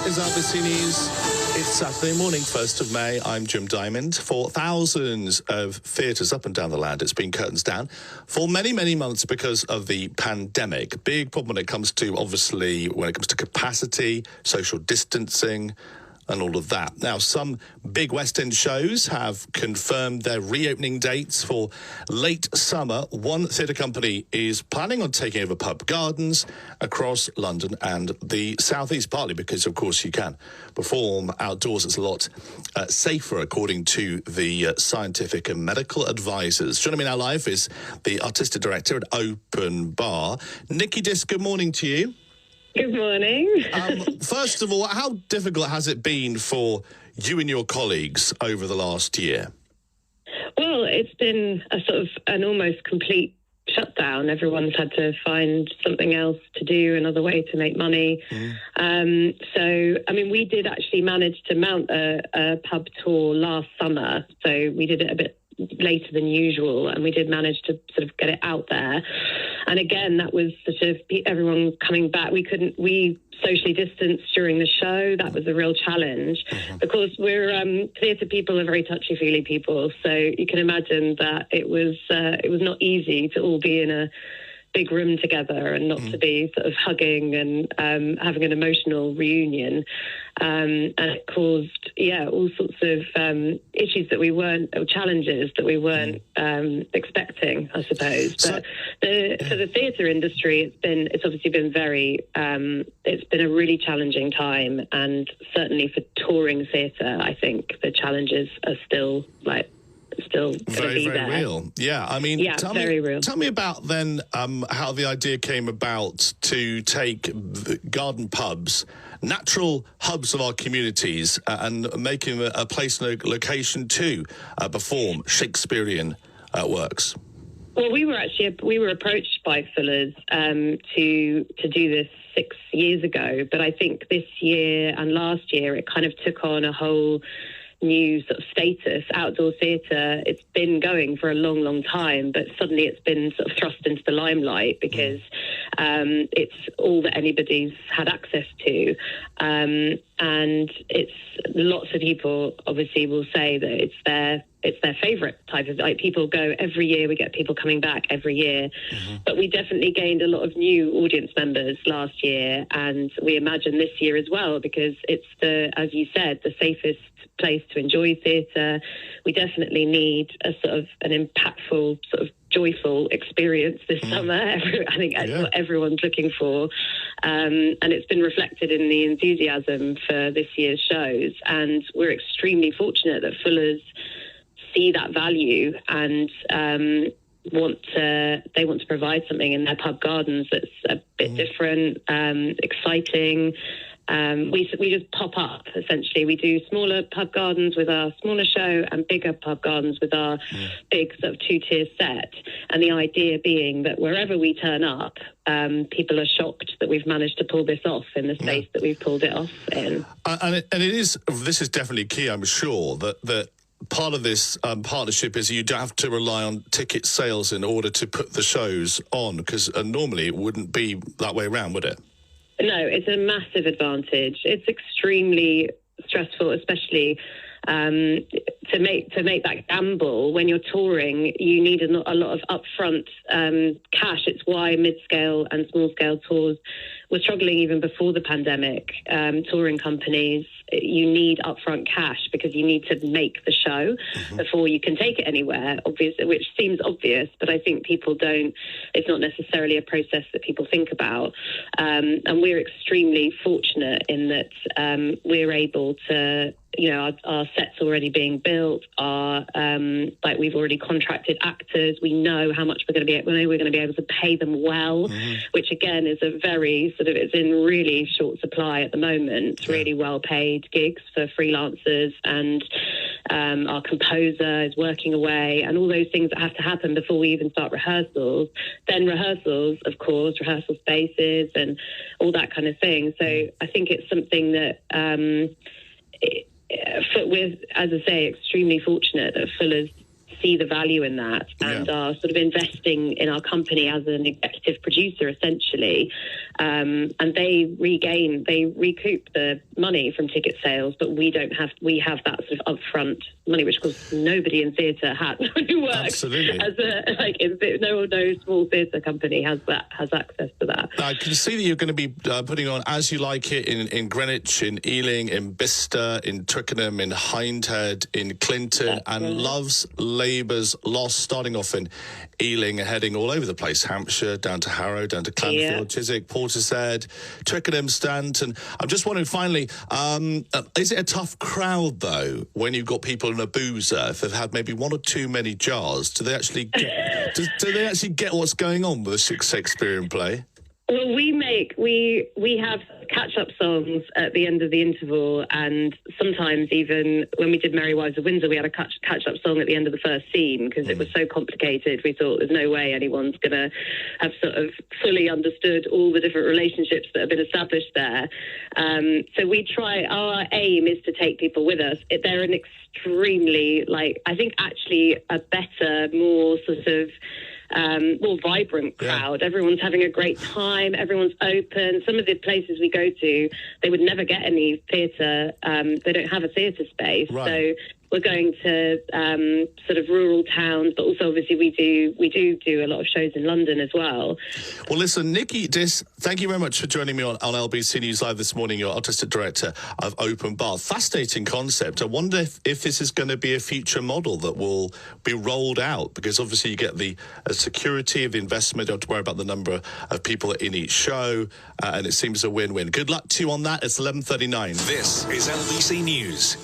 This is LBC News. It's Saturday morning, 1st of May. I'm Jim Diamond. For thousands of theatres up and down the land, it's been curtains down for many, many months because of the pandemic. Big problem when it comes to, obviously, when it comes to capacity, social distancing, and all of that. Now, some big West End shows have confirmed their reopening dates for late summer. One theatre company is planning on taking over pub gardens across London and the South East, partly because, of course, you can perform outdoors. It's a lot safer, according to the scientific and medical advisors. Joining me now live is the artistic director at Open Bar, Nicky Diss. Good morning to you. Good morning. First of all, how difficult has it been for you and your colleagues over the last year? Well, it's been a sort of an almost complete shutdown. Everyone's had to find something else to do, another way to make money. We did actually manage to mount a pub tour last summer. So we did it a bit later than usual, and we did manage to sort of get it out there. And again, that was sort of everyone coming back. We socially distanced during the show. That was a real challenge because we're theatre people are very touchy-feely people. So you can imagine that it was not easy to all be in a big room together and not to be sort of hugging and having an emotional reunion. And it caused, all sorts of issues that we weren't, or challenges that we weren't expecting, I suppose. But for the theatre industry, it's obviously been it's been a really challenging time. And certainly for touring theatre, I think the challenges are still very real. Yeah, I mean, tell me about then how the idea came about to take the garden pubs, natural hubs of our communities, and making a place and a location to perform Shakespearean works. Well, we were approached by Fuller's to do this 6 years ago, but I think this year and last year it kind of took on a whole new sort of status. Outdoor theatre, it's been going for a long, long time, but suddenly it's been sort of thrust into the limelight because it's all that anybody's had access to. And it's lots of people obviously will say that it's their favourite type of, like, people go every year. We get people coming back every year. But we definitely gained a lot of new audience members last year, and we imagine this year as well, because it's as you said, the safest place to enjoy theatre. We definitely need a sort of an impactful, sort of joyful experience this summer. I think that's what everyone's looking for. And it's been reflected in the enthusiasm for this year's shows. And we're extremely fortunate that Fuller's see that value and want to provide something in their pub gardens that's a bit different, exciting. We just pop up, essentially. We do smaller pub gardens with our smaller show and bigger pub gardens with our big sort of two-tier set. And the idea being that wherever we turn up, people are shocked that we've managed to pull this off in the space that we've pulled it off in. This is definitely key, I'm sure, that part of this partnership is you don't have to rely on ticket sales in order to put the shows on, because normally it wouldn't be that way around, would it? No, it's a massive advantage. It's extremely stressful, especially to make that gamble when you're touring. You need a lot of upfront cash. It's why mid-scale and small-scale tours were struggling even before the pandemic. Touring companies, you need upfront cash because you need to make the show before you can take it anywhere, obviously, which seems obvious, but I think people don't, it's not necessarily a process that people think about. And we're extremely fortunate in that we're able to, our set's already being built, we've already contracted actors. We know how much we're going to be able to pay them well, which again is a very it's in really short supply at the moment. Really well paid gigs for freelancers, and our composer is working away, and all those things that have to happen before we even start rehearsals. Then rehearsals, of course, rehearsal spaces and all that kind of thing. So I think it's something that we're, as I say, extremely fortunate that Fuller's see the value in that and are sort of investing in our company as an executive producer, essentially. And they recoup the money from ticket sales, but we have that sort of upfront money, which of course nobody in theatre has who works. Absolutely. No small theatre company has access to that. I can see that you're going to be putting on As You Like It in Greenwich, in Ealing, in Bicester, in Twickenham, in Hindhead, in Clinton, Love's Labour's Lost, starting off in Ealing and heading all over the place, Hampshire, down to Harrow, down to Clanfield, Chiswick, Portishead, Twickenham, Stanton. I'm just wondering, finally, is it a tough crowd, though, when you've got people in a boozer, if they've had maybe one or too many jars? Do they actually get, do they actually get what's going on with a Shakespearean play? Well, we have catch-up songs at the end of the interval, and sometimes even when we did Merry Wives of Windsor, we had a catch-up song at the end of the first scene because it was so complicated. We thought there's no way anyone's going to have sort of fully understood all the different relationships that have been established there. So we try. Our aim is to take people with us. They're an extremely, I think, actually a better, more sort of more vibrant crowd. Everyone's having a great time. Everyone's open. Some of the places we go to, they would never get any theatre. They don't have a theatre space. So we're going to sort of rural towns, but also obviously we do a lot of shows in London as well. Well, listen, Nicky Diss, thank you very much for joining me on LBC News Live this morning. You're artistic director of Open Bar. Fascinating concept. I wonder if this is going to be a future model that will be rolled out, because obviously you get the security of the investment. You don't have to worry about the number of people in each show, and it seems a win-win. Good luck to you on that. It's 11:39. This is LBC News.